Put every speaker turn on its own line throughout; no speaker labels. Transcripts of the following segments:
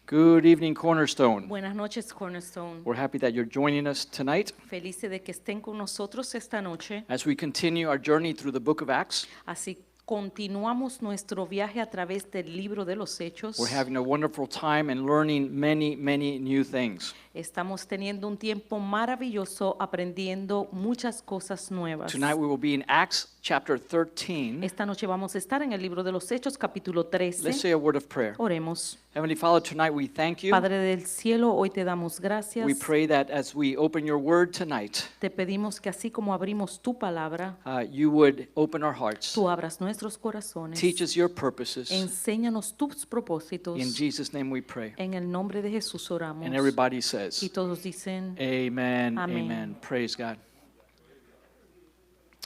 Good evening, Cornerstone.
Buenas noches, Cornerstone.
We're happy that you're joining us tonight
Felices de que estén con nosotros esta noche.
as we continue our journey through the book of Acts.
Así continuamos nuestro viaje a través del libro de los Hechos.
We're having a wonderful time and learning many, many new things.
Estamos teniendo un tiempo maravilloso aprendiendo muchas cosas nuevas.
Tonight we will be in Acts chapter 13.
Esta noche vamos a estar en el libro de los Hechos, capítulo
Let's
13.
say a word of prayer.
Oremos.
Heavenly Father, tonight we thank you.
Padre del cielo, hoy te damos gracias.
We pray that as we open your word tonight,
Te pedimos que así como abrimos tu palabra,
you would open our hearts,
tú abras nuestros corazones.
teach us your purposes.
Enséñanos tus propósitos.
In Jesus' name we pray.
En el nombre de Jesús oramos.
And everybody
Y
says,
todos dicen,
Amen,
Amén.
amen. Praise God.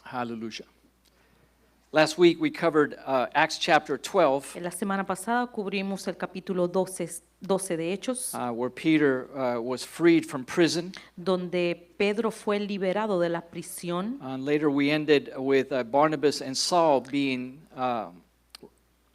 Hallelujah. Last week we covered Acts chapter 12,
en la semana pasada cubrimos el capítulo 12 de Hechos,
where Peter was freed from prison.
donde Pedro fue liberado de la prisión.
And later we ended with Barnabas and Saul being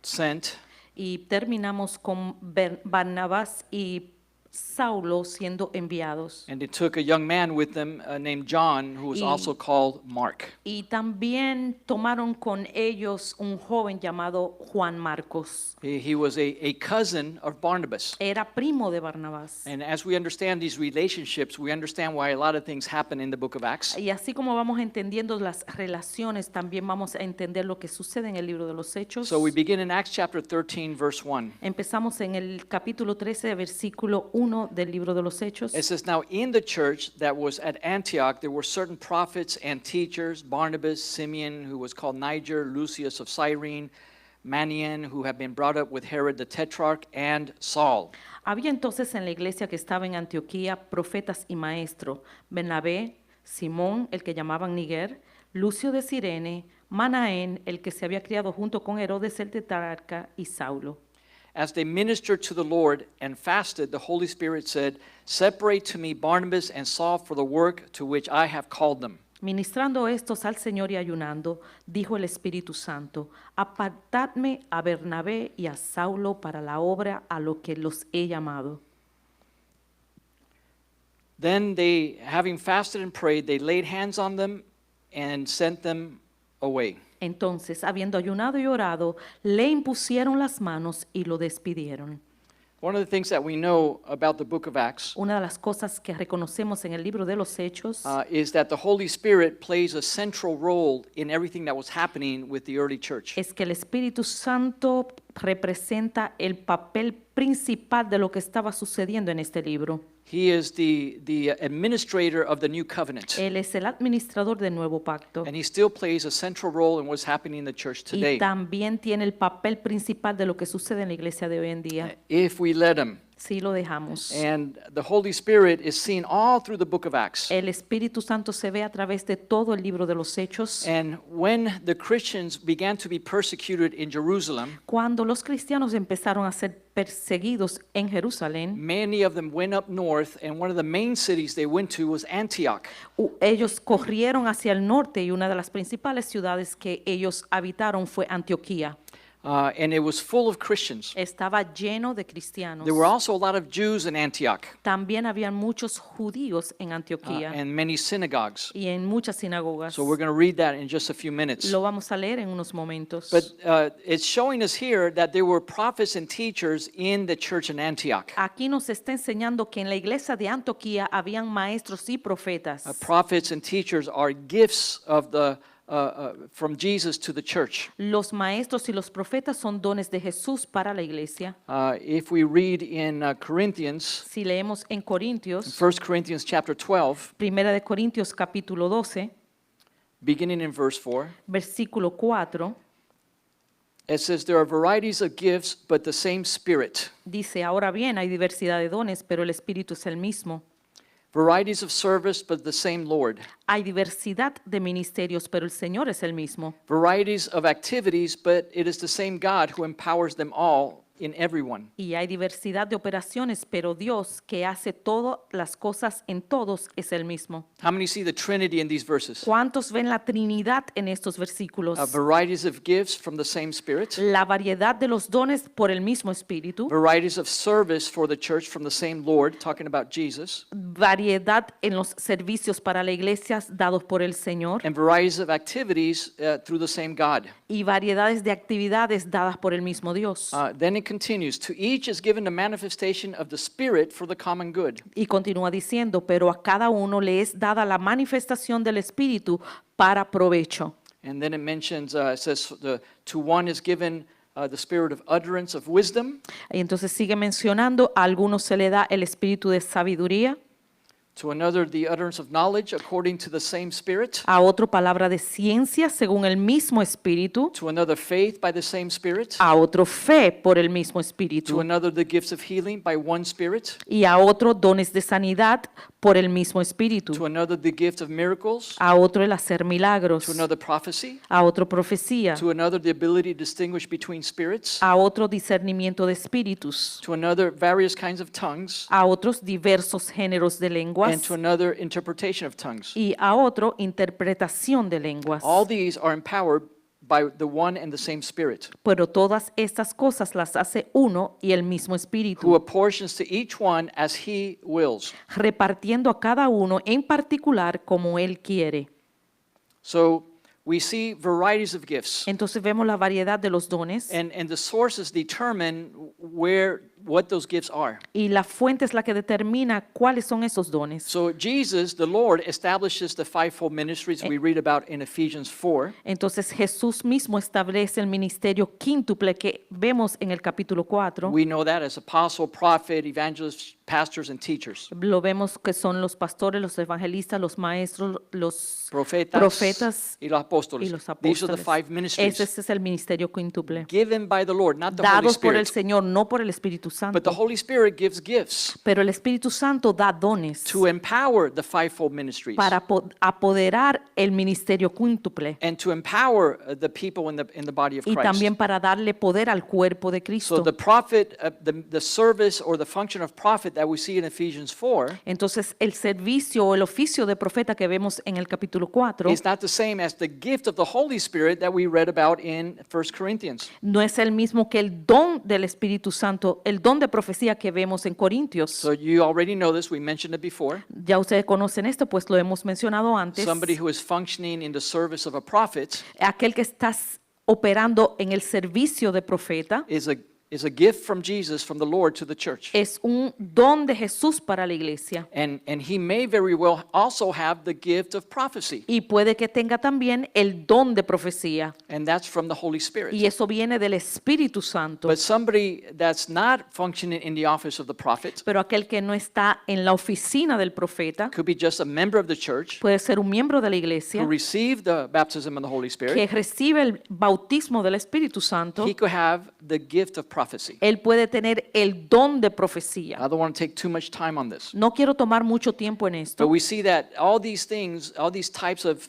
sent.
Y terminamos con Barnabás y Saulo siendo enviados.
And they took a young man with them named John, who was
Y-
also called Mark.
Y también tomaron con ellos un joven llamado Juan Marcos.
He was a cousin of Barnabas.
Era primo de Barnabás.
And as we understand these relationships, we understand why a lot of things happen in the book of Acts.
Y así como vamos entendiendo las relaciones, también vamos a entender lo que sucede en el libro de los Hechos.
So we begin in Acts chapter 13, verse 1.
Empezamos en el capítulo 13, versículo 1 del libro de los Hechos.
It says, now in the church that was at Antioch, there were certain prophets and teachers, Barnabas, Simeon, who was called Niger, Lucius of Cyrene, Manaen, who had been brought up with Herod the Tetrarch, and Saul.
Había entonces en la iglesia que estaba en Antioquía profetas y maestros, Bernabé, Simón, el que llamaban Níger, Lucio de Cirene, Manaén, el que se había criado junto con Herodes el tetrarca, y Saulo.
As they ministered to the Lord and fasted, the Holy Spirit said, separate to me Barnabas and Saul for the work to which I have called them.
Ministrando estos al Señor y ayunando, dijo el Espíritu Santo, apartadme a Bernabé y a Saulo para la obra a lo que los he llamado.
Then they, having fasted and prayed, they laid hands on them and sent them away.
Entonces, habiendo ayunado y orado, le impusieron las manos y lo despidieron.
One of the things that we know about the book of Acts
Una de las cosas que reconocemos en el libro de los Hechos
is that the Holy Spirit plays a central role in everything that was happening with the early church.
es que el Espíritu Santo representa el papel principal de lo que estaba sucediendo en este libro.
He is the administrator of the new covenant,
Él es el administrador del nuevo pacto
and he still plays a central role in what's happening in the church
y
today.
también tiene el papel principal de lo que sucede en la iglesia de hoy en día,
If we let him.
si lo dejamos.
And the Holy Spirit is seen all through the book of Acts.
El Espíritu Santo se ve a través de todo el libro de los Hechos.
And when the Christians began to be persecuted in Jerusalem,
Cuando los cristianos empezaron a ser perseguidos en Jerusalén,
many of them went up north, and one of the main cities they went to was Antioch.
ellos corrieron hacia el norte y una de las principales ciudades que ellos habitaron fue Antioquía.
And it was full of Christians.
Estaba lleno de cristianos.
There were also a lot of Jews in Antioch
También habían muchos judíos en Antioquía
and many synagogues.
y en muchas sinagogas.
So we're going to read that in just a few minutes.
Lo vamos a leer en unos momentos.
But it's showing us here that there were prophets and teachers in the church in Antioch.
Aquí nos está enseñando que en la iglesia de Antioquía habían maestros y profetas.
Prophets and teachers are gifts of the from Jesus to the church.
Los maestros y los profetas son dones de Jesús para la iglesia.
If we read in Corinthians,
Si leemos en Corintios,
1 Corinthians chapter 12,
Primera de Corintios capítulo 12,
beginning in verse 4,
versículo 4,
it says, there are varieties of gifts, but the same Spirit.
dice, ahora bien, hay diversidad de dones, pero el Espíritu es el mismo.
Varieties of service, but the same Lord.
Hay diversidad de ministerios, pero el Señor es el mismo.
Varieties of activities, but it is the same God who empowers them all in everyone.
Y hay diversidad de operaciones, pero Dios, que hace todas las cosas en todos, es el mismo.
How many see the Trinity in these verses?
¿Cuántos ven la Trinidad en estos versículos?
Varieties of gifts from the same Spirit.
La variedad de los dones por el mismo Espíritu.
Varieties of service for the church from the same Lord, talking about Jesus.
Variedad en los servicios para la iglesia dados por el Señor.
And varieties of activities through the same God.
Y variedades de actividades dadas por el mismo Dios.
Then it continues, to each is given the manifestation of the Spirit for the common good.
Y continúa diciendo, pero a cada uno le es dada la manifestación del Espíritu para provecho.
And then it mentions, it says, to one is given the spirit of utterance of wisdom.
Y entonces sigue mencionando, a algunos se le da el espíritu de sabiduría,
To another, the utterance of knowledge according to the same Spirit.
a otro palabra de ciencia según el mismo Espíritu,
To another, faith by the same Spirit.
a otro fe por el mismo
To
Espíritu,
another, the gifts of healing by one Spirit.
y a otro dones de sanidad por el mismo Espíritu,
To another, the gift of miracles.
a otro el hacer milagros,
To another, prophecy.
a otro profecía,
To another, the ability to distinguish between spirits.
a otro discernimiento de espíritus,
To another, various kinds of tongues.
a otros diversos géneros de lenguas,
And to another, interpretation of tongues.
y a otro interpretación de lenguas.
All these are empowered by the one and the same Spirit,
Pero todas estas cosas las hace uno y el mismo
who
Espíritu,
apportions to each one as he wills.
repartiendo a cada uno en particular como Él quiere.
So we see varieties of gifts,
Entonces vemos la variedad de los dones
and the sources determine what those gifts are.
y la fuente es la que determina cuáles son esos dones.
So Jesus, the Lord, establishes the fivefold ministries we read about in Ephesians 4.
Entonces Jesús mismo establece el ministerio quíntuple que vemos en el capítulo 4.
We know that as apostle, prophet, evangelist, pastors, and teachers.
Lo vemos que son los pastores, los evangelistas, los maestros, los
Profetas,
profetas
y los apóstoles.
y los
These are the
apóstoles.
five ministries
Ese es el ministerio quíntuple.
given by the Lord, not the Holy
Dados por el
Spirit.
Señor, no por el Espíritu
But
Santo.
the Holy Spirit gives gifts
Pero el Espíritu Santo da dones
to empower the fivefold ministries
para apoderar el ministerio quíntuple
and to empower the people in the body of
y
Christ.
también para darle poder al cuerpo de
So
Cristo.
the prophet, the service or the function of prophet that we see in Ephesians 4
Entonces el servicio o el oficio de profeta que vemos en el capítulo 4
is not the same as the gift of the Holy Spirit that we read about in 1 Corinthians.
no es el mismo que el don del Espíritu Santo, el don de profecía que vemos en Corintios.
So you already know this, we mentioned it before.
Ya ustedes conocen esto, pues lo hemos mencionado antes.
Somebody who is functioning in the service of a prophet
Aquel que está operando en el servicio de profeta
is a gift from Jesus, from the Lord to the church.
es un don de Jesús para la iglesia.
And he may very well also have the gift of prophecy,
Y puede que tenga también el don de profecía.
and that's from the Holy
Y
Spirit.
eso viene del Espíritu Santo.
But somebody that's not functioning in the office of the prophet
Pero aquel que no está en la oficina del profeta
could be just a member of the church
puede ser un miembro de la
who
iglesia
received the baptism of the Holy
que
Spirit.
recibe el bautismo del Espíritu Santo.
He could have the gift of prophecy.
Él puede tener el don de profecía.
I don't want to take too much time on this.
No quiero tomar mucho tiempo en
But
esto,
we see that all these things, all these types of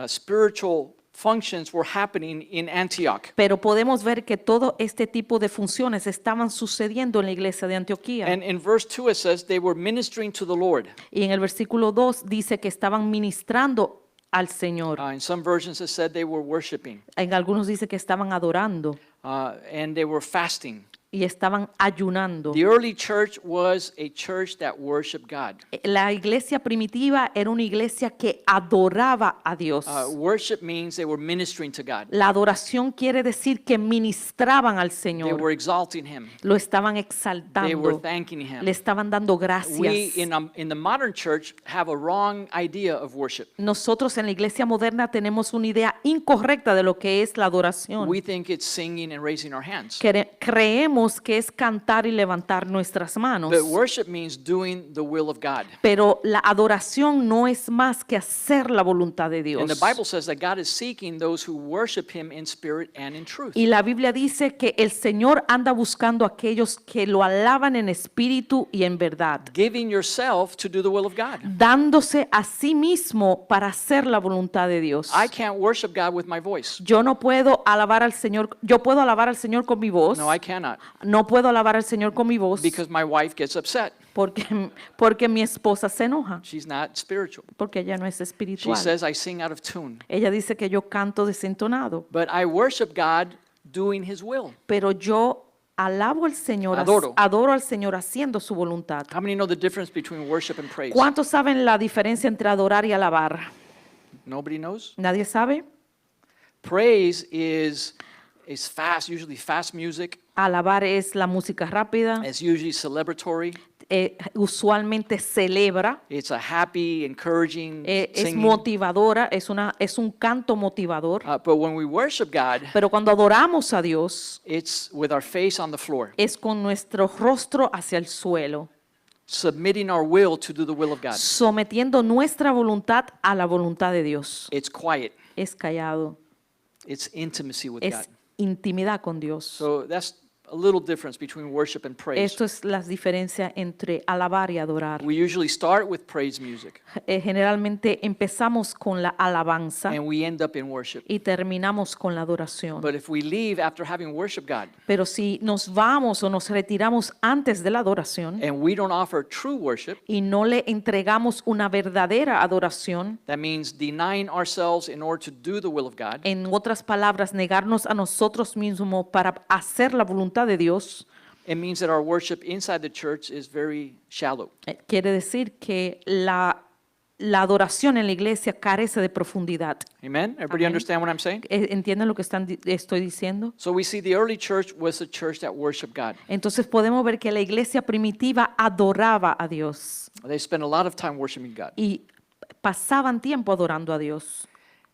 spiritual functions were happening in Antioch.
pero podemos ver que todo este tipo de funciones estaban sucediendo en la iglesia de Antioquía.
And in verse 2 it says they were ministering to the Lord.
Y en el versículo 2 dice que estaban ministrando al Señor.
In some versions it said they were worshiping.
En algunos dice que estaban adorando
And they were fasting.
y estaban ayunando.
The early church was a church that worshiped God.
La iglesia primitiva era una iglesia que adoraba a Dios.
Worship means they were ministering to God.
La adoración quiere decir que ministraban al
They
Señor,
were exalting Him.
lo estaban
They were
exaltando,
thanking Him.
le estaban dando gracias.
We in the modern church have a wrong idea of worship.
Nosotros en la iglesia moderna tenemos una idea incorrecta de lo que es la adoración.
We think it's singing and raising our hands.
Creemos que es cantar y levantar nuestras manos.
But worship means doing the will of God.
Pero la adoración no es más que hacer la voluntad de Dios.
And the Bible says that God is seeking those who worship Him in spirit and in truth.
Y la Biblia dice que el Señor anda buscando a aquellos que lo alaban en espíritu y en verdad,
Giving yourself to do the will of God.
dándose a sí mismo para hacer la voluntad de Dios.
I can't worship God with my voice.
Yo no puedo alabar al Señor, yo puedo alabar al Señor con mi voz,
No, I cannot.
No puedo alabar al Señor con mi voz
because my wife gets upset.
porque mi esposa se enoja,
She's not spiritual.
porque ella no es
She
espiritual.
says I sing out of tune.
Ella dice que yo canto desentonado,
But I worship God doing His will.
pero yo alabo al Señor,
Adoro.
al Señor haciendo su voluntad.
How many know the difference between worship and praise?
¿Cuántos saben la diferencia entre adorar y alabar?
Nobody knows?
¿Nadie sabe?
Praise is fast, usually fast music.
Alabar es la música rápida,
It's usually celebratory.
usualmente celebra,
It's a happy, encouraging
es
singing.
motivadora, es un canto motivador.
But when we worship God,
Pero cuando adoramos a Dios,
it's with our face on the floor,
es con nuestro rostro hacia el suelo,
submitting our will to do the will of God.
sometiendo nuestra voluntad a la voluntad de Dios.
It's quiet.
Es callado,
It's intimacy with God.
es intimidad con Dios.
So that's a little difference between worship and praise.
Esto es la diferencia entre alabar y adorar.
We usually start with praise music
Generalmente empezamos con la alabanza
and we end up in worship.
y terminamos con la adoración.
But if we leave after having worshiped God
Pero si nos vamos o nos retiramos antes de la adoración
and we don't offer true worship,
y no le entregamos una verdadera adoración,
that means denying ourselves in order to do the will of God,
en otras palabras, negarnos a nosotros mismos para hacer la voluntad de Dios,
it means that our worship inside the church is very shallow.
quiere decir que la adoración en la iglesia carece de profundidad.
Amen? Everybody
Amen.
understand what I'm saying?
¿Entienden lo que estoy diciendo?
So we see the early church was a church that worshiped God.
Entonces podemos ver que la iglesia primitiva adoraba a Dios
They spent a lot of time worshiping God.
y pasaban tiempo adorando a Dios.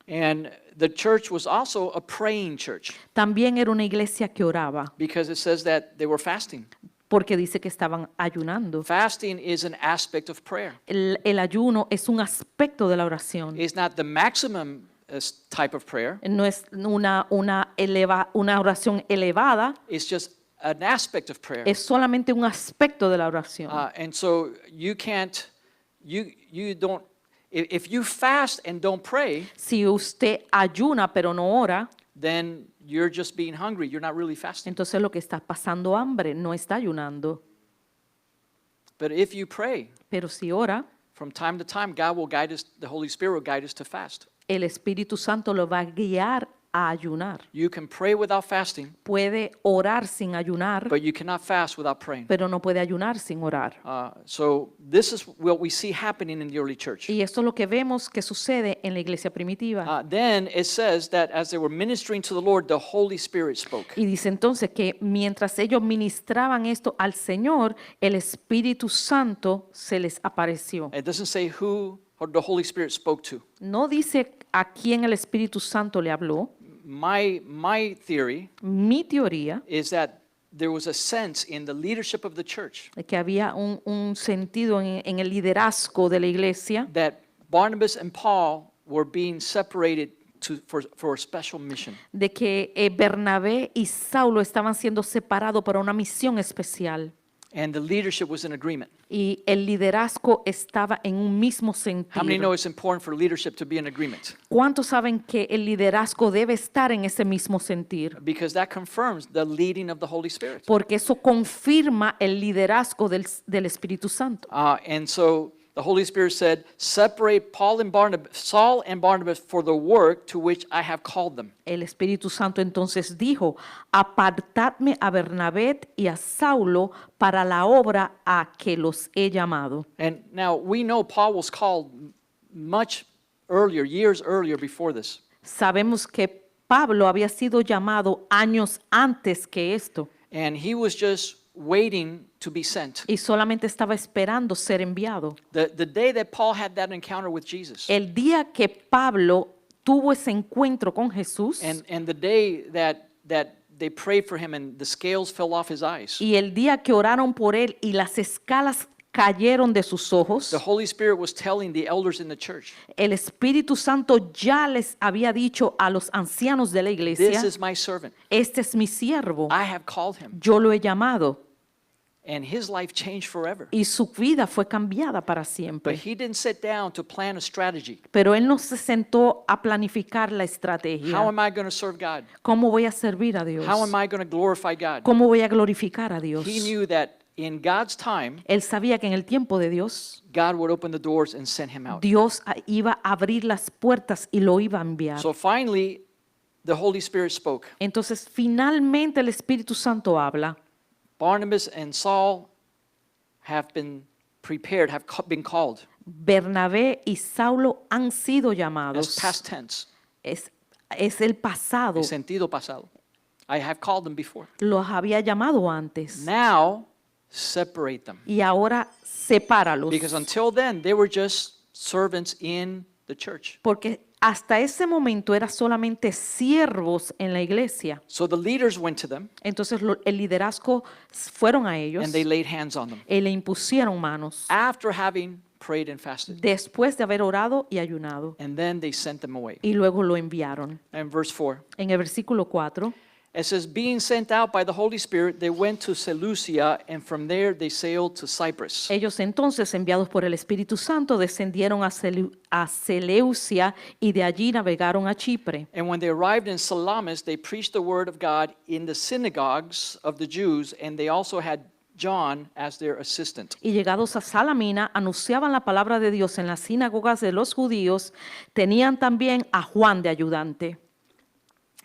And the church was also a praying church
También era una iglesia que oraba,
because it says that they were fasting.
porque dice que estaban ayunando.
Fasting is an aspect of prayer.
El ayuno es un aspecto de la oración.
It's not the maximum type of prayer.
No es una oración elevada,
It's just an aspect of prayer.
es solamente un aspecto de la oración.
And so you can't, you don't, if you fast and don't pray,
Si usted ayuna pero no ora,
then you're just being hungry. You're not really fasting.
entonces lo que está pasando hambre, no está ayunando.
But if you pray,
Pero si ora,
from time to time, God will guide us, the Holy Spirit will guide us to fast.
el Espíritu Santo lo va a guiar a ayunar.
You can pray without fasting,
Puede orar sin ayunar,
but you cannot fast without praying.
pero no puede ayunar sin orar.
So this is what we see happening in the early church.
Y esto es lo que vemos que sucede en la iglesia primitiva.
Then it says that as they were ministering to the Lord, the Holy Spirit spoke.
Y dice entonces que mientras ellos ministraban esto al Señor, el Espíritu Santo se les apareció.
It doesn't say who or the Holy Spirit spoke to.
No dice a quién el Espíritu Santo le habló.
My theory
Mi teoría
is that there was a sense in the leadership of the church
es que había un sentido en el liderazgo de la iglesia,
that Barnabas and Paul were being separated for a special mission.
de que Bernabé y Saulo estaban siendo separados para una misión especial.
And the leadership was in agreement.
Y el liderazgo estaba en un mismo
How many know
sentido.
it's important for leadership to be in agreement?
¿Cuántos saben que el liderazgo debe estar en ese mismo sentir?
Because that confirms the leading of the Holy Spirit.
Porque eso confirma el liderazgo del Espíritu Santo.
And so the Holy Spirit said, separate Saul and Barnabas for the work to which I have called them.
El Espíritu Santo entonces dijo, apartadme a Bernabé y a Saulo para la obra a que los he llamado.
And now we know Paul was called much earlier, years earlier before this.
Sabemos que Pablo había sido llamado años antes que esto
And he was just waiting to be sent.
y solamente estaba esperando ser enviado.
The day that Paul had that encounter with Jesus,
El día que Pablo tuvo ese encuentro con Jesús
and the day that they prayed for him and the scales fell off his eyes,
y el día que oraron por él y las escalas cayeron de sus ojos,
the Holy Spirit was telling the elders in the church,
el Espíritu Santo ya les había dicho a los ancianos de la iglesia,
this is my servant.
este es mi siervo,
I have called him.
yo lo he llamado.
And his life changed forever.
y su vida fue cambiada para
But
siempre.
he didn't sit down to plan a strategy.
Pero él no se sentó a planificar la
How
estrategia.
am I going to serve God?
¿Cómo voy a servir a Dios?
How am I going to glorify God?
¿Cómo voy a glorificar a Dios?
He knew that in God's time,
Él sabía que en el tiempo de Dios,
God would open the doors and send him out.
Dios iba a abrir las puertas y lo iba a enviar.
So finally, the Holy Spirit spoke.
Entonces, finalmente el Espíritu Santo habla.
Barnabas and Saul have been prepared, been called
Bernabé y Saulo han sido
as
llamados.
past tense,
Es el pasado.
en sentido pasado. I have called them before.
Los había llamado antes.
Now, separate them.
Y ahora sepáralos.
Because until then, they were just servants in the church.
Porque hasta ese momento eran solamente siervos en la iglesia.
So the leaders went to them
Entonces el liderazgo fueron a ellos
and they laid hands on them
y le impusieron manos.
after having prayed and fasted.
Después de haber orado y ayunado.
And then they sent them away.
Y luego lo enviaron.
And verse 4,
En el versículo 4.
it says, being sent out by the Holy Spirit, they went to Seleucia, and from there they sailed to Cyprus.
Ellos entonces, enviados por el Espíritu Santo, descendieron a Seleucia y de allí navegaron a Chipre.
And when they arrived in Salamis, they preached the word of God in the synagogues of the Jews, and they also had John as their assistant.
Y llegados a Salamina, anunciaban la palabra de Dios en las sinagogas de los judíos. Tenían también a Juan de ayudante.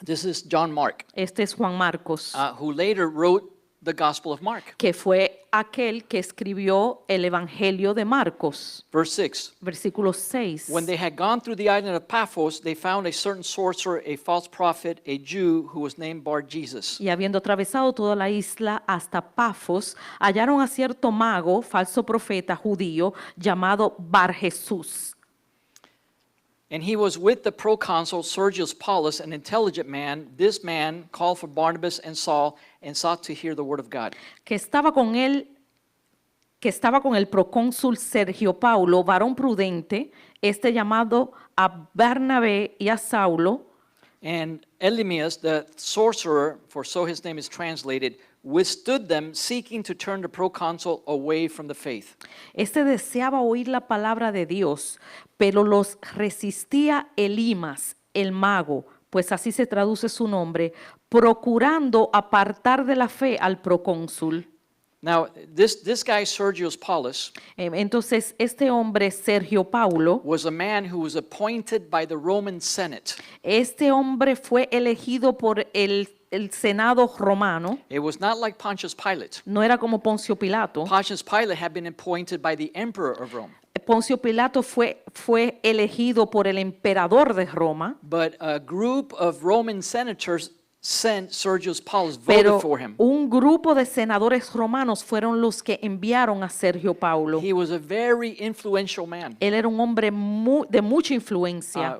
This is John Mark,
Este es Juan Marcos,
who later wrote the Gospel of Mark.
que fue aquel que escribió el Evangelio de Marcos.
Verse 6.
Versículo 6.
When they had gone through the island of Paphos, they found a certain sorcerer, a false prophet, a Jew, who was named Bar-Jesus.
Y habiendo atravesado toda la isla hasta Pafos, hallaron a cierto mago, falso profeta judío, llamado Bar Jesús.
And he was with the proconsul Sergius Paulus, an intelligent man. This man called for Barnabas and Saul and sought to hear the word of God.
Que estaba con el procónsul Sergio Paulo, varón prudente, este llamado a Bernabé y a Saulo,
And Elymas, the sorcerer, for so his name is translated, withstood them, seeking to turn the proconsul away from the faith.
este deseaba oír la palabra de Dios, pero los resistía Elimas, el mago, pues así se traduce su nombre, procurando apartar de la fe al procónsul.
Now, this guy, Sergius Paulus,
Entonces, este hombre, Sergio Paulo,
was a man who was appointed by the Roman Senate.
este hombre fue elegido por el Senado romano.
It was not like Pontius Pilate.
No era como Poncio Pilato.
Pontius Pilate had been appointed by the emperor of Rome.
Poncio Pilato fue elegido por el emperador de Roma,
But a group of Roman senators sent Sergius Paulus, voted
pero
for him.
un grupo de senadores romanos fueron los que enviaron a Sergio Paulo.
He was a very influential man.
Él era un hombre de mucha influencia.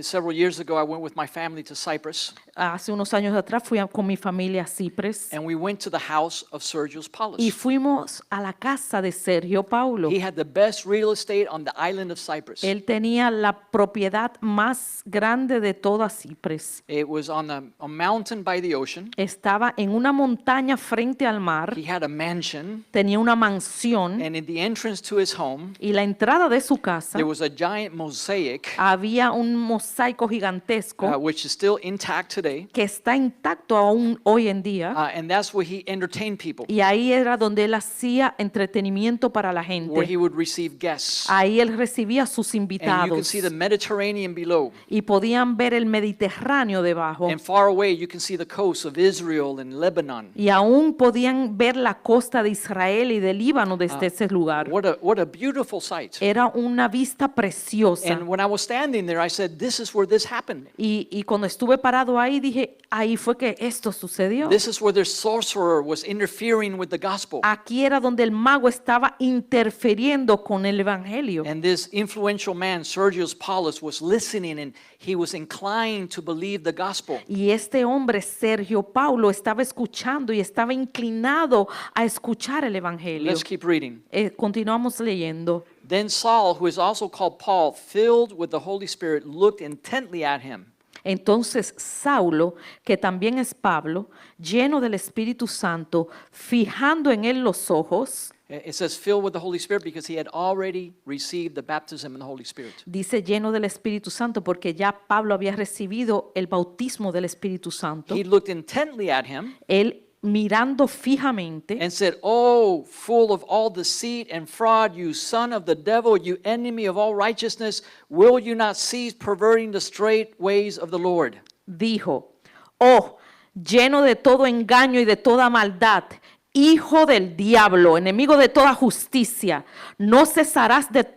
Several years ago, I went with my family to Cyprus,
Hace unos años atrás fui con mi familia a Cipres
and we went to the house of Sergius
y
Paulus.
fuimos a la casa de Sergio Paulo.
He had the best real estate on the island of Cyprus.
Él tenía la propiedad más grande de toda Cipres.
It was on a mountain by the ocean.
Estaba en una montaña frente al mar,
He had a mansion,
tenía una mansión
and in the entrance to his home,
y la entrada de su casa
there was a giant mosaic,
había un mosaico gigantesco
which is still intact today.
que está intacto aún hoy en día.
And that's where he entertained people,
Y ahí era donde él hacía entretenimiento para la
where
gente.
he would receive guests.
Ahí él recibía a sus
And you can
invitados
see the Mediterranean below.
y podían ver el Mediterráneo debajo.
And far away, you can see the coast of Israel and Lebanon.
Y aún podían ver la costa de Israel y de Líbano desde ese lugar.
What a beautiful sight.
Era una vista preciosa.
And when I was standing there, I said, this is where this happened.
Y cuando estuve parado ahí, dije, ahí fue que esto sucedió.
This is where the sorcerer was interfering with the gospel.
Aquí era donde el mago estaba interfiriendo con el evangelio.
And this influential man, Sergius Paulus, was listening and he was inclined to believe the gospel.
Y este hombre, Sergio Paulo, estaba escuchando y estaba inclinado a escuchar el evangelio.
Let's keep reading.
Continuamos leyendo.
Then Saul, who is also called Paul, filled with the Holy Spirit, looked intently at him.
Entonces Saulo, que también es Pablo, lleno del Espíritu Santo, fijando en él los ojos,
It says filled with the Holy Spirit because he had already received the baptism in the Holy Spirit.
dice lleno del Espíritu Santo porque ya Pablo había recibido el bautismo del Espíritu Santo.
He looked intently at him
Él mirando fijamente
and said, "Oh, full of all deceit and fraud, you son of the devil, you enemy of all righteousness, will you not cease perverting the straight ways of the Lord?"
dijo, oh, lleno de todo engaño y de toda maldad, hijo del diablo, enemigo de toda justicia, ¿no cesarás de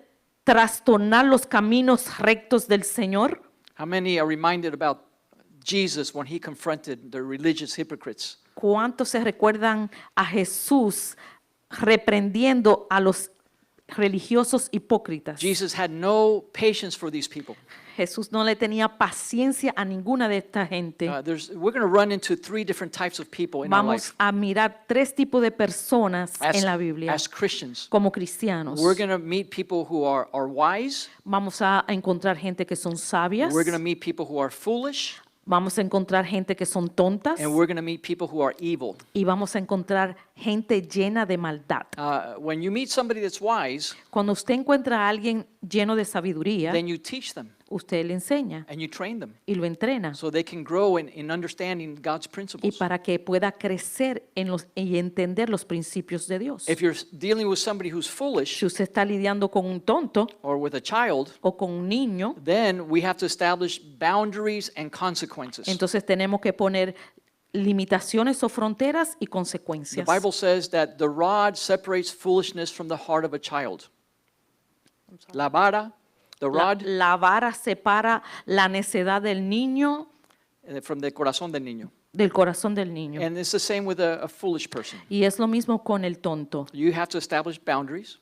trastornar los caminos rectos del Señor?
How many are reminded about Jesus when he confronted the religious hypocrites?
¿Cuántos se recuerdan a Jesús reprendiendo a los religiosos hipócritas?
Jesus had no patience for these people.
Jesús no le tenía paciencia a ninguna de esta gente.
We're going to run into three different types of people in our
Vamos
life
a mirar tres tipos de personas en la Biblia
as Christians.
como cristianos.
We're going to meet people who are wise.
Vamos a encontrar gente que son sabias.
We're going to meet people who are foolish.
Vamos a encontrar gente que son tontas.
And we're going to meet people who are evil.
Y vamos a encontrar gente llena de maldad.
When you meet somebody that's wise,
Cuando usted encuentra a alguien lleno de sabiduría,
then you teach them
usted le enseña
and you train them
y lo entrena.
so they can grow in understanding God's
Y
principles.
para que pueda crecer y entender los principios de Dios.
If you're dealing with somebody who's foolish
Si usted está lidiando con un tonto
or with a child,
o con un niño,
then we have to establish boundaries and consequences.
entonces tenemos que poner limitaciones o fronteras y
The
consecuencias.
Bible says that the rod separates foolishness from the heart of a child. La vara, the rod,
La vara separa la necedad del niño
from the corazón del niño.
del corazón del niño.
And it's the same with a foolish person.
Y es lo mismo con el tonto.
You have to establish boundaries,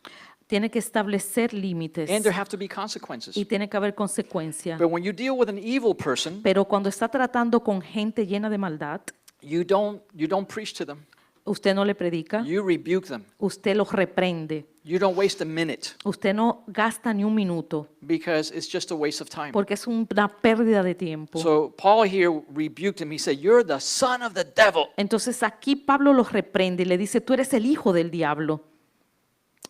Tiene que establecer límites
and there have to be consequences.
y tiene que haber consecuencias.
But when you deal with an evil person,
Pero cuando está tratando con gente llena de maldad,
you don't preach to them.
usted no le predica,
You rebuke them.
usted los reprende.
You don't waste a minute
Usted no gasta ni un minuto
because it's just a waste of time.
porque es una pérdida de tiempo.
So Paul here rebuked him. He said, "You're the son of the devil."
Entonces aquí Pablo los reprende y le dice, tú eres el hijo del diablo.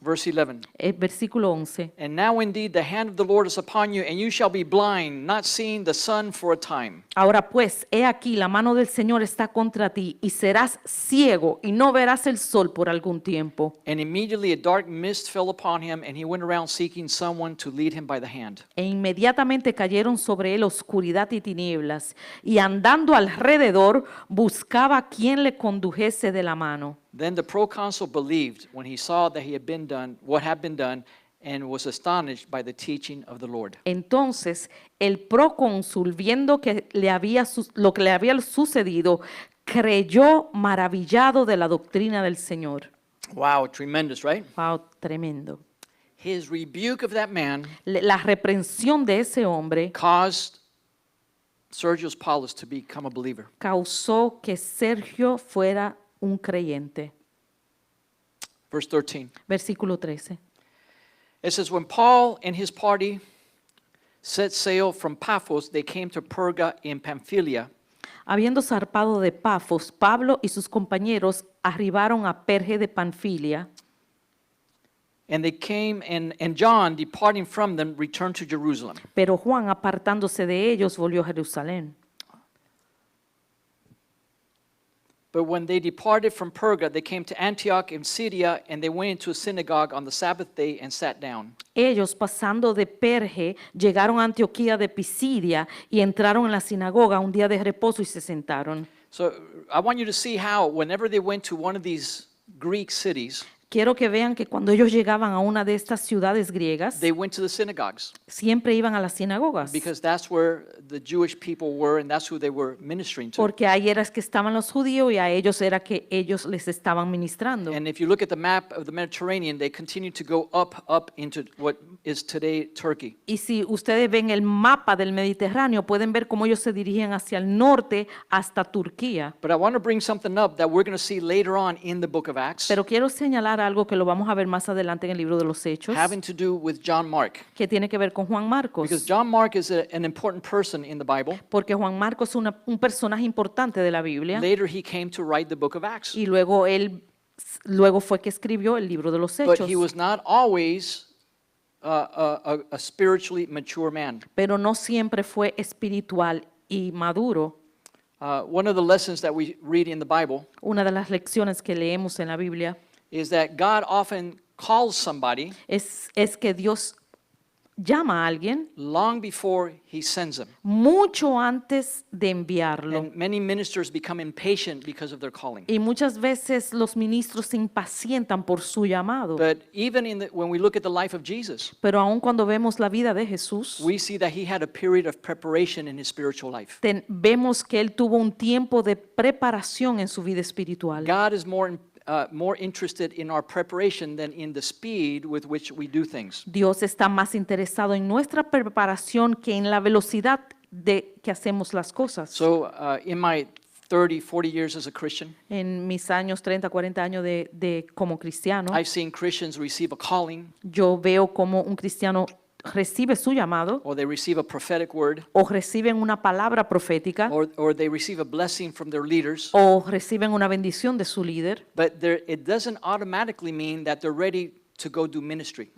Verse 11.
Versículo 11.
And now indeed the hand of the Lord is upon you, and you shall be blind, not seeing the sun for a time.
Ahora pues, he aquí, la mano del Señor está contra ti y serás ciego y no verás el sol por algún tiempo.
And immediately a dark mist fell upon him, and he went around seeking someone to lead him by the hand.
E inmediatamente cayeron sobre él oscuridad y tinieblas, y andando alrededor buscaba quien le condujese de la mano.
Then the proconsul believed when he saw that he had been done what had been done, and was astonished by the teaching of the Lord.
Entonces el procónsul, viendo que lo que le había sucedido, creyó maravillado de la doctrina del Señor.
Wow, tremendous, right?
Wow, tremendo.
His rebuke of that man
La reprensión de ese hombre
caused Sergius Paulus to become a believer.
causó que Sergio fuera un creyente.
Verse 13.
Versículo 13.
It says, when Paul and his party set sail from Paphos, they came to Perga in Pamphylia.
Habiendo zarpado de Pafos, Pablo y sus compañeros arribaron a Perge de Panfilia.
And they came, and John, departing from them, returned to Jerusalem.
Pero Juan, apartándose de ellos, volvió a Jerusalén.
But when they departed from Perga, they came to Antioch in Syria, and they went into a synagogue on the Sabbath day and sat down.
Ellos, pasando de Perge, llegaron a Antioquía de Pisidia y entraron en la sinagoga un día de reposo y se sentaron.
So I want you to see how, whenever they went to one of these Greek cities,
Quiero que vean que cuando ellos llegaban a una de estas ciudades griegas,
they went to the synagogues,
siempre iban a las sinagogas,
because that's where the Jewish people were, and that's who they were ministering to.
porque ahí era que estaban los judíos y a ellos era que ellos les estaban ministrando.
And if you look at the map of the Mediterranean, they continue to go up into what is today Turkey.
Y si ustedes ven el mapa del Mediterráneo, pueden ver cómo ellos se dirigían hacia el norte hasta Turquía.
But I want to bring something up that we're going to see later on in the book of Acts.
Pero quiero señalar mencionar algo que lo vamos a ver más adelante en el libro de los Hechos,
having to do with John Mark.
que tiene que ver con Juan Marcos.
Because John Mark is an important person in the Bible.
Porque Juan Marcos es un personaje importante de la Biblia.
Later, he came to write the book of Acts.
Y luego fue que escribió el libro de los
But
Hechos.
he was not always a spiritually mature man.
Pero no siempre fue espiritual y maduro.
One of the lessons that we read in the Bible
Una de las lecciones que leemos en la Biblia
is that God often calls somebody
es que Dios llama a alguien
long before he sends them.
mucho antes de enviarlo.
And many ministers become impatient because of their calling.
Y muchas veces los ministros se impacientan por su llamado.
But even when we look at the life of Jesus,
Pero aun cuando vemos la vida de Jesús,
we see that he had a period of preparation in his spiritual life.
vemos que él tuvo un tiempo de preparación en su vida espiritual.
God is more interested in our preparation than in the speed with which we do things.
Dios está más interesado en nuestra preparación que en la velocidad de que hacemos las cosas.
So in my 30, 40 years as a Christian,
En mis años 30, 40 años como cristiano,
I've seen Christians receive a calling
yo veo como un cristiano recibe su llamado
or they receive a prophetic word
o reciben una palabra profética
or they receive a blessing from their leaders,
o reciben una bendición de su líder,
but it doesn't automatically mean that they're ready to go do ministry.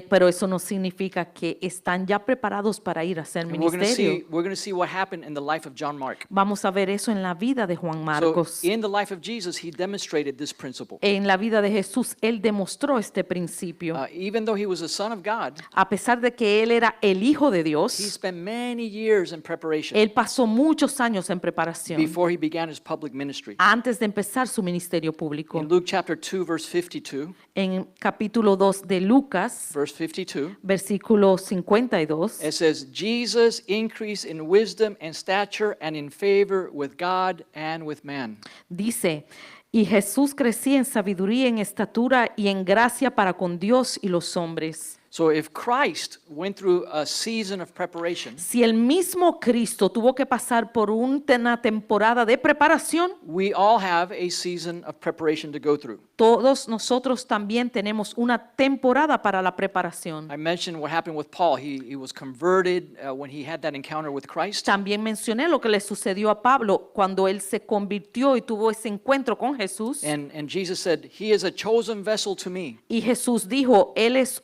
pero eso no significa que están ya preparados para ir a hacer
And we're
ministerio.
going to see what happened in the life of John Mark.
Vamos a ver eso en la vida de Juan
So
Marcos.
in the life of Jesus, he demonstrated this principle.
En la vida de Jesús, él demostró este principio.
Even though he was a son of God,
A pesar de que él era el Hijo de
he
Dios,
spent many years in preparation
él pasó muchos años en preparación
before he began his public ministry.
antes de empezar su ministerio público.
In Luke chapter 2, verse 52,
En capítulo 2 de Lucas,
verse 52,
versículo 52,
it says, Jesus increased in wisdom and stature and in favor with God and with man.
dice, y Jesús crecía en sabiduría, en estatura y en gracia para con Dios y los hombres.
So if Christ went through a season of preparation,
Si el mismo Cristo tuvo que pasar por una temporada de preparación,
we all have a season of preparation to go through.
todos nosotros también tenemos una temporada para la preparación.
I mentioned what happened with Paul. He was converted when he had that encounter with Christ.
También mencioné lo que le sucedió a Pablo cuando él se convirtió y tuvo ese encuentro con Jesús.
And Jesus said, he is a chosen vessel to me.
Y Jesús dijo, Él es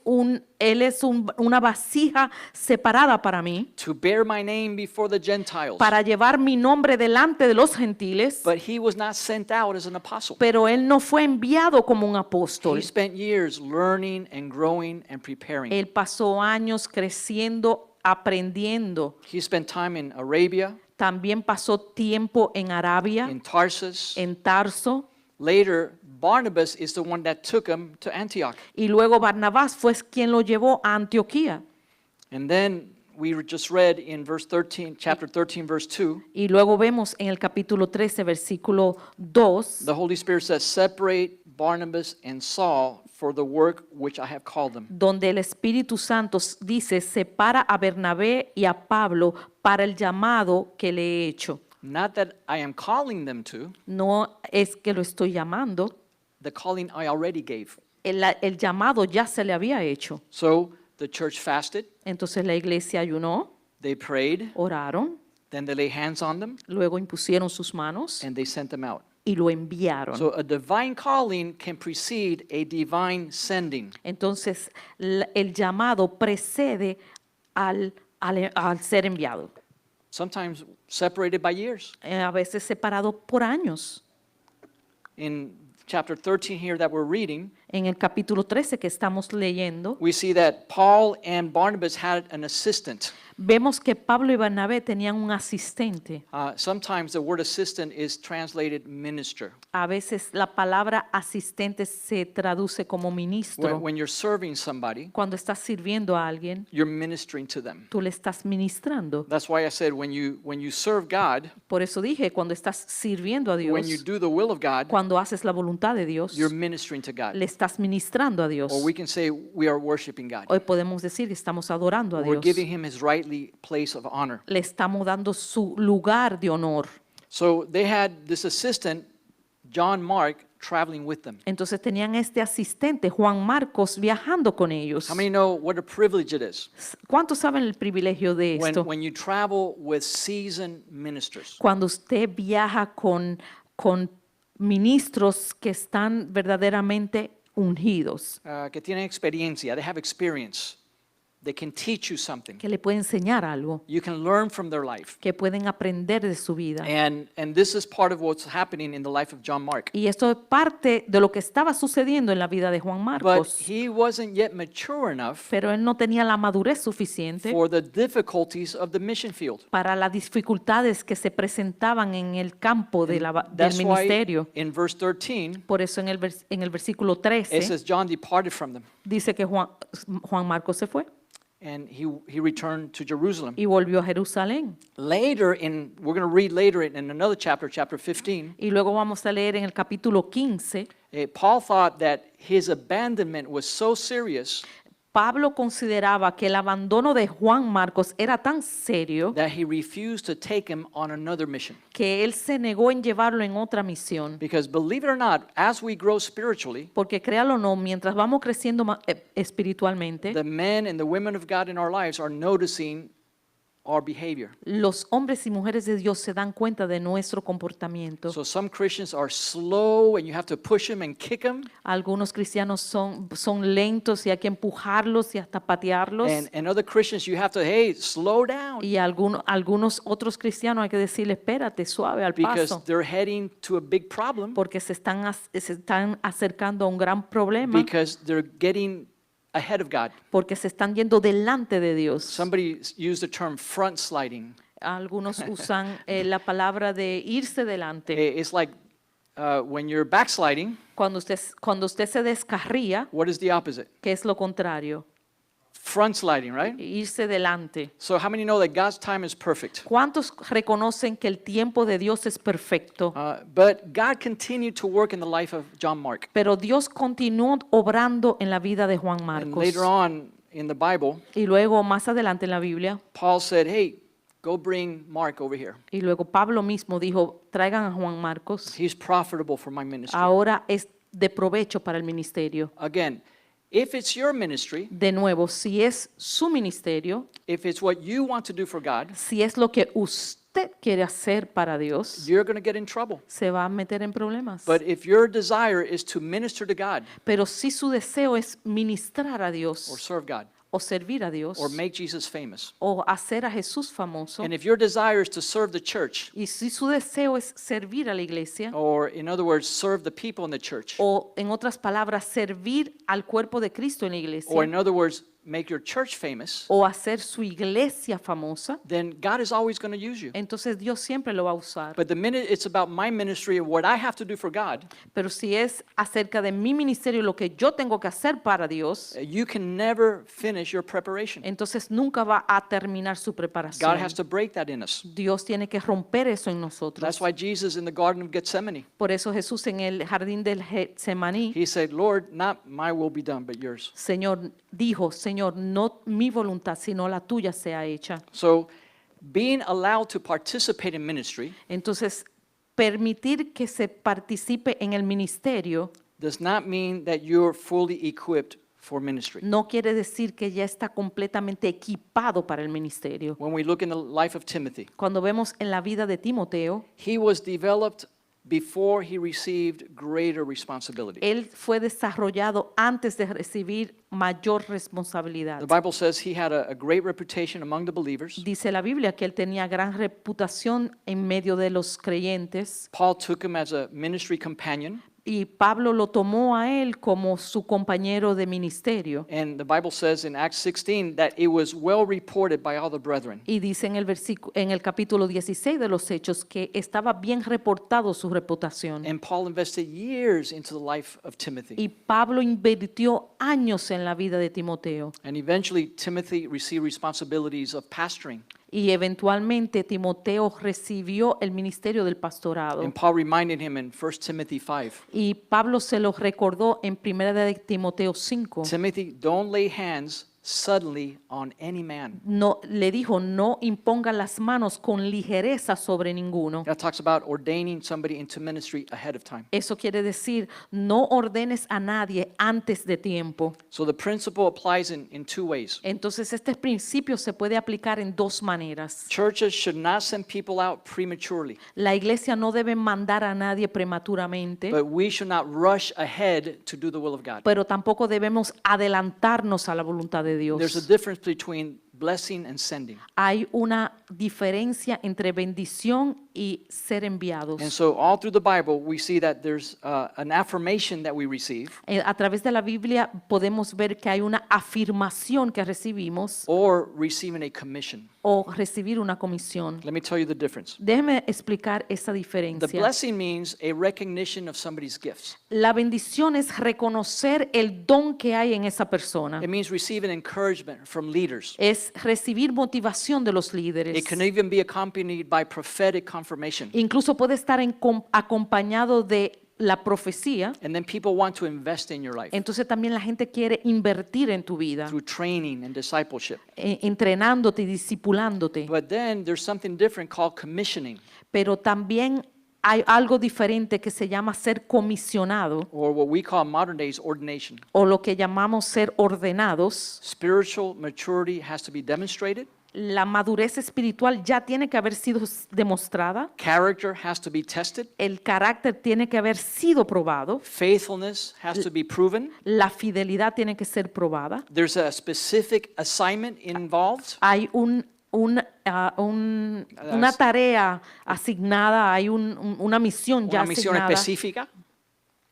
una vasija separada para mí,
To bear my name before the Gentiles.
para llevar mi nombre delante de los gentiles,
But he was not sent out as an apostle.
pero Él no fue enviado como un
He
apóstol.
spent years learning and growing and preparing.
Él pasó años creciendo, aprendiendo.
He spent time in Arabia,
También pasó tiempo en Arabia,
in Tarsus.
en Tarso,
Later, Barnabas is the one that took him to Antioch.
y luego Barnabás fue quien lo llevó a Antioquía.
And then we just read in verse 13, chapter 13, verse 2,
Y luego vemos en el capítulo 13, versículo 2,
the Holy Spirit says, separate Barnabas and Saul for the work which I have called them.
donde el Espíritu Santo dice, separa a Bernabé y a Pablo para el llamado que le he hecho.
Not that I am calling them to,
No es que lo estoy llamando,
the calling I already gave.
el llamado ya se le había hecho.
So the church fasted,
Entonces la iglesia ayunó,
they prayed,
oraron,
then they lay hands on them,
luego impusieron sus manos
and they sent them out.
y lo enviaron.
So a divine calling can precede a divine sending.
Entonces el llamado precede al ser enviado.
Sometimes separated by years.
A veces separado por años.
In chapter 13 here that we're reading,
En el capítulo 13 que estamos leyendo,
we see that Paul and Barnabas had an assistant.
vemos que Pablo y Bernabé tenían un asistente.
Sometimes the word assistant is translated minister.
A veces la palabra asistente se traduce como ministro.
When you're serving somebody,
Cuando estás sirviendo a alguien,
you're ministering to them.
tú le estás ministrando.
That's why I said when you serve God,
Por eso dije, cuando estás sirviendo a
when you
Dios,
do the will of God,
cuando haces la voluntad de Dios,
you're ministering to God.
le estás ministrando a Dios.
Or we can say we are worshiping God.
Hoy podemos decir que estamos adorando a
We're
Dios.
giving him his rightly place of honor.
Le estamos dando su lugar de honor.
So they had this assistant, John Mark, traveling with them.
Entonces tenían este asistente, Juan Marcos, viajando con ellos.
How many know what a privilege it is
¿Cuántos saben el privilegio de esto?
when you travel with seasoned ministers?
Cuando usted viaja con ministros que están verdaderamente ungidos,
Que tienen experiencia, they have experience. They can teach you something.
que le pueden enseñar algo,
You can learn from their life.
que pueden aprender de su vida.
And this is part of what's happening in the life of John Mark.
Y esto es parte de lo que estaba sucediendo en la vida de Juan
But
Marcos.
he wasn't yet mature enough
Pero él no tenía la madurez suficiente
for the difficulties of the mission field.
para las dificultades que se presentaban en el campo del
That's why
ministerio.
in verse 13,
Por eso en el versículo
it
13
says John departed from them
dice que Juan Marcos se fue
and he returned to Jerusalem.
y volvió a Jerusalén.
Later we're going to read later in another chapter, chapter 15,
Y luego vamos a leer en el capítulo 15,
Paul thought that his abandonment was so serious
Pablo consideraba que el abandono de Juan Marcos era tan serio
that he refused to take him on another mission.
que él se negó en llevarlo en otra misión.
Because believe it or not, as we grow spiritually,
Porque créalo o no, mientras vamos creciendo espiritualmente,
the men and the women of God in our lives are noticing our behavior.
los hombres y mujeres de Dios se dan cuenta de nuestro comportamiento.
So some Christians are slow and you have to push them and kick them.
Algunos cristianos son lentos y hay que empujarlos y hasta patearlos.
And other Christians, you have to, hey, slow down.
Y algunos otros cristianos hay que decirle, espérate, suave al
Because
paso,
they're heading to a big problem.
porque se están acercando a un gran problema,
Because they're getting ahead of God.
porque se están yendo delante de Dios.
Somebody used the term front sliding.
Algunos usan la palabra de irse delante.
It's like when you're backsliding,
Cuando usted se descarría,
what is the opposite?
¿qué es lo contrario?
Front sliding, right?
Irse delante.
So how many know that God's time is perfect?
¿Cuántos reconocen que el tiempo de Dios es perfecto?
But God continued to work in the life of John Mark.
Pero Dios continuó obrando en la vida de Juan
And
Marcos.
later on in the Bible,
Y luego, más adelante en la Biblia,
Paul said, hey, go bring Mark over here.
y luego Pablo mismo dijo, traigan a Juan Marcos.
He's profitable for my ministry.
Ahora es de provecho para el ministerio.
Again, if it's your ministry,
De nuevo, si es su ministerio,
if it's what you want to do for God,
si es lo que usted quiere hacer para Dios,
you're going to get in trouble.
se va a meter en problemas.
But if your desire is to minister to God
Pero si su deseo es ministrar a
or
Dios,
serve God
o servir a Dios,
or make Jesus famous,
o hacer a Jesús famoso,
and if your desire is to serve the church,
y si su deseo es servir a la iglesia,
or in other words, serve the people in the church,
o en otras palabras, servir al cuerpo de Cristo en la
or
iglesia,
in other words, make your church famous,
o hacer su iglesia famosa,
then God is always going to use you.
entonces Dios siempre lo va a usar.
But the minute it's about my ministry and what I have to do for God,
Pero si es acerca de mi ministerio, lo que yo tengo que hacer para Dios,
you can never finish your preparation.
entonces nunca va a terminar su
God
preparación.
has to break that in us.
Dios tiene que romper eso en nosotros.
That's why Jesus in the Garden of Gethsemane,
Por eso Jesús en el jardín del Getsemaní,
he said, Lord, not my will be done, but yours.
Señor, dijo, Señor, no mi voluntad, sino la tuya sea hecha.
So being allowed to participate in ministry
Entonces, permitir que se participe en el ministerio
does not mean that you're fully equipped for ministry.
no quiere decir que ya está completamente equipado para el ministerio.
When we look in the life of Timothy,
Cuando vemos en la vida de Timoteo,
he was developed before he received greater responsibility.
él fue desarrollado antes de recibir mayor responsabilidad.
The Bible says he had a great reputation among the believers.
Dice la Biblia que él tenía gran reputación en medio de los creyentes
Paul took him as a ministry companion,
y Pablo lo tomó a él como su compañero de ministerio.
and the Bible says in Acts 16 that it was well reported by all the brethren.
Y dice en el capítulo 16 de los Hechos que estaba bien reportado su reputación.
And Paul invested years into the life of Timothy.
Y Pablo invirtió años en la vida de Timoteo.
And eventually Timothy received responsibilities of pastoring.
Y eventualmente Timoteo recibió el ministerio del pastorado.
And Paul reminded him in 1 Timothy 5,
Y Pablo se lo recordó en 1 de Timoteo 5.
Timothy, don't lay hands suddenly on any man.
No, le dijo, no imponga las manos con ligereza sobre ninguno.
That talks about ordaining somebody into ministry ahead of time.
Eso quiere decir, no ordenes a nadie antes de tiempo.
So the principle applies in two ways.
Entonces, este principio se puede aplicar en dos maneras.
Churches should not send people out prematurely,
La iglesia no debe mandar a nadie prematuramente,
but we should not rush ahead to do the will of God.
pero tampoco debemos adelantarnos a la voluntad de
There's a
Dios.
difference between blessing and sending.
Hay una diferencia entre bendición y ser enviados.
And so all through the Bible, we see that there's an affirmation that we receive
A través de la Biblia podemos ver que hay una afirmación que recibimos
or receiving a commission.
o recibir una comisión.
Let me tell you the difference.
Déjeme explicar esa
The
diferencia.
blessing means a recognition of somebody's gifts.
La bendición es reconocer el don que hay en esa persona.
It means receiving encouragement from leaders.
Es recibir motivación de los
It
líderes.
can even be accompanied by prophetic confirmation.
Incluso puede estar acompañado de la profecía.
And then people want to invest in your life
Entonces también la gente quiere invertir en tu vida,
through training and discipleship.
entrenándote y discipulándote.
But then there's something different called commissioning,
Pero también hay algo diferente que se llama ser comisionado
or what we call modern days ordination.
o lo que llamamos ser ordenados.
Spiritual maturity has to be demonstrated.
La madurez espiritual ya tiene que haber sido demostrada.
Character has to be tested.
El carácter tiene que haber sido probado.
Faithfulness has to be proven.
La fidelidad tiene que ser probada.
There's a specific assignment involved.
Hay una tarea asignada, hay una misión ya
Una misión
asignada.
específica.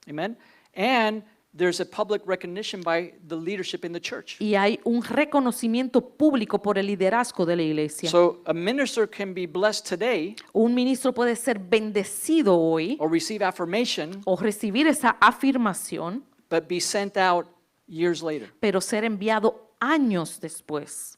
Amen. And there's a public recognition by the leadership in the church.
Y hay un reconocimiento público por el liderazgo de la iglesia.
So a minister can be blessed today
Un ministro puede ser bendecido hoy
or receive affirmation,
o recibir esa afirmación,
but be sent out years later.
pero ser enviado años después.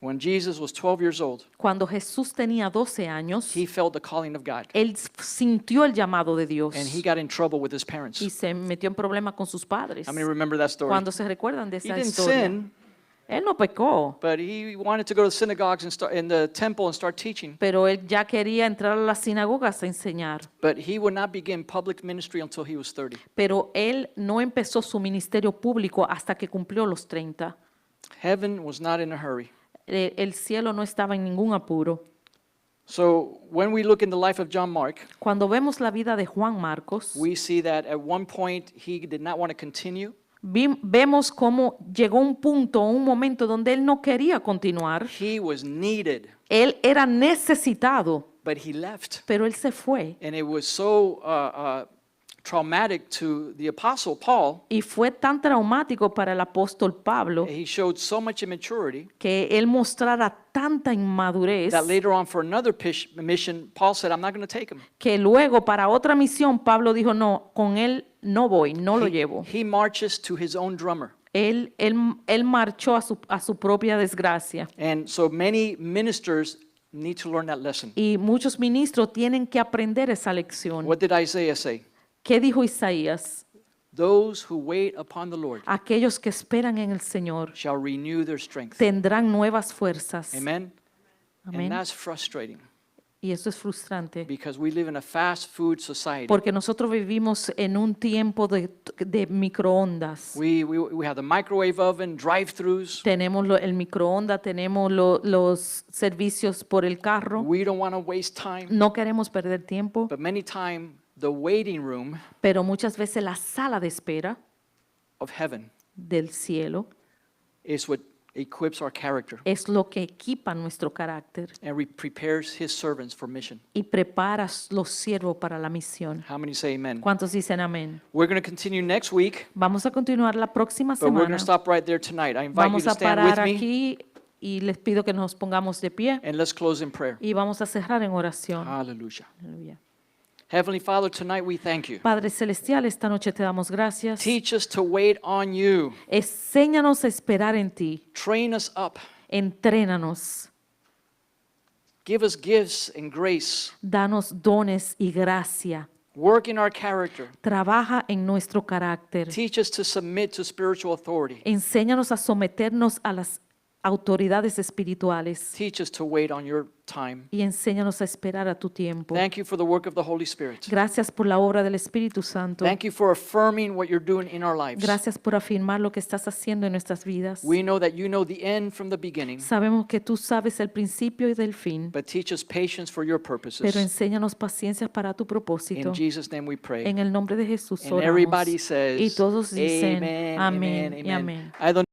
When Jesus was 12 years old,
Cuando Jesús tenía 12 años,
he felt the calling of God,
él sintió el llamado de Dios
and he got in trouble with his parents.
y se metió en problemas con sus padres.
How many remember that story?
Cuando se recuerdan de
He
esa
didn't
historia,
sin,
él no pecó,
but he wanted to go to synagogues and start in the temple and start teaching.
pero él ya quería entrar a las sinagogas a enseñar.
But he would not begin public ministry until he was 30.
Pero él no empezó su ministerio público hasta que cumplió los 30.
Heaven was not in a hurry.
El cielo no estaba en ningún apuro.
So when we look in the life of John Mark,
Cuando vemos la vida de Juan Marcos,
we see that at one point he did not want to continue.
vemos cómo llegó un punto, un momento donde él no quería continuar.
He was needed,
Él era necesitado,
but he left.
pero él se fue.
And it was so traumatic to the apostle Paul.
Y fue tan traumático para el apóstol Pablo
He showed so much immaturity
que él mostrara tanta inmadurez
that later on for another mission, Paul said, I'm not going to take him.
que luego para otra misión Pablo dijo, no, con él no voy, no lo llevo.
He marches to his own drummer.
Él marchó a su propia desgracia.
And so many ministers need to learn that lesson.
Y muchos ministros tienen que aprender esa lección.
What did Isaiah say?
¿Qué dijo Isaías?
Those who wait upon the Lord
Aquellos que esperan en el Señor
shall renew their strength.
tendrán nuevas fuerzas.
Amen?
Amén.
And that's frustrating
Y eso es frustrante.
because we live in a fast food society.
Porque nosotros vivimos en un tiempo de microondas.
We have the microwave oven, drive-thrus.
Tenemos el microondas, tenemos los servicios por el carro.
We don't want to waste time.
No queremos perder tiempo,
But many times, the waiting room
pero muchas veces la sala de espera
of heaven
del cielo
is what equips our character
es lo que equipa nuestro carácter
and prepares his servants for mission.
y prepara los siervos para la misión.
How many say amen?
¿Cuántos dicen amén?
We're going to continue next week,
Vamos a continuar la próxima
but we're going
semana.
to stop right there tonight. I invite you
Vamos
to
a
stand with
parar
me
aquí y les pido que nos pongamos de pie
and let's close in prayer.
y vamos a cerrar en oración.
Hallelujah.
Aleluya.
Heavenly Father, tonight we thank you.
Padre Celestial, esta noche te damos gracias.
Teach us to wait on you.
Enséñanos a esperar en ti.
Train us up.
Entrénanos.
Give us gifts and grace.
Danos dones y gracia.
Work in our character.
Trabaja en nuestro carácter.
Teach us to submit to spiritual authority.
Enséñanos a someternos a las autoridades espirituales
Teach us to wait on your time.
y enséñanos a esperar a tu tiempo.
Thank you for the work of the Holy Spirit.
Gracias por la obra del Espíritu Santo.
Thank you for affirming what you're doing in our lives.
Gracias por afirmar lo que estás haciendo en nuestras vidas.
We know that you know the end from the beginning,
Sabemos que tú sabes el principio y del fin,
but teach us patience for your
pero
purposes.
enséñanos paciencia para tu propósito.
In Jesus' name we pray.
En el nombre de Jesús
And
oramos.
everybody
Y
says,
todos dicen
Amen,
amén
amen,
y
amen.
amén.
I don't